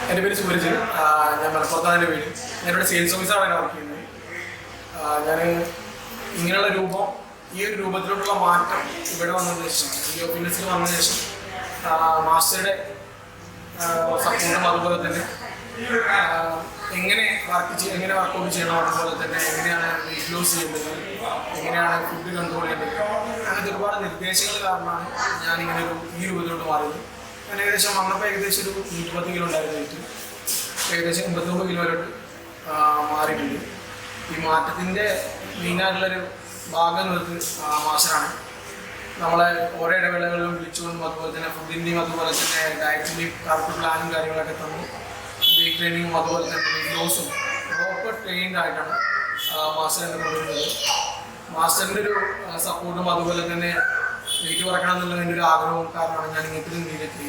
എൻ്റെ പേര് സൂരജ്. ഞാൻ മലപ്പുറത്താണ് വീട്. ഞാനിവിടെ സെയിൽസ് ഓഫീസറാണ് വർക്ക് ചെയ്യുന്നത്. ഞാൻ ഇങ്ങനെയുള്ള രൂപം, ഈ ഒരു രൂപത്തിലോട്ടുള്ള മാറ്റം ഇവിടെ വന്നതിന് ശേഷം, ഈ ഓഫീസിൽ വന്നതിന് ശേഷം മാസ്റ്ററുടെ സപ്പോർട്ടും അതുപോലെ തന്നെ എങ്ങനെ വർക്കൗട്ട് ചെയ്യണം, അതുപോലെ തന്നെ എങ്ങനെയാണ് വെയിറ്റ് ലോസ് ചെയ്യേണ്ടത്, എങ്ങനെയാണ് ഫുഡ് കൺട്രോൾ ചെയ്യേണ്ടത്, അങ്ങനത്തെ ഒരുപാട് നിർദ്ദേശങ്ങൾ കാരണമാണ് ഞാനിങ്ങനെ ഈ രൂപത്തിലോട്ട് മാറിയത്. ഞാൻ ഏകദേശം വന്നപ്പോൾ ഏകദേശം ഒരു 110 കിലോ ഉണ്ടായിരുന്നു വെയിറ്റ്. ഏകദേശം 89 കിലോയിലോട്ട് മാറിയിട്ടുണ്ട്. ഈ മാറ്റത്തിൻ്റെ മെയിനായിട്ടുള്ളൊരു ഭാഗം നിർത്തി മാസ്റ്ററാണ്. നമ്മളെ ഓരോ ഇടവേളകളിലും വിളിച്ചുകൊണ്ടും അതുപോലെ തന്നെ ഫുഡിൻ്റെയും അതുപോലെ തന്നെ ഡയറ്റിൻ്റെയും കറക്റ്റ് പ്ലാനും കാര്യങ്ങളൊക്കെ തന്നു. വെയിറ്റ് ട്രെയിനിങ്ങും അതുപോലെ തന്നെ വെയിറ്റ് ലോസും പ്രോപ്പർ ട്രെയിൻഡ് ആയിട്ടാണ് മാസ്റ്റർ എന്നെ കൊണ്ടുവരുന്നത്. മാസ്റ്ററിൻ്റെ ഒരു സപ്പോർട്ടും അതുപോലെ തന്നെ വെയിറ്റ് കുറയ്ക്കണം എന്നുള്ളതിൻ്റെ ഒരു ആഗ്രഹവും കാരണമാണ് ഞാൻ ഇങ്ങനത്തെ രീതിയിലെത്തി.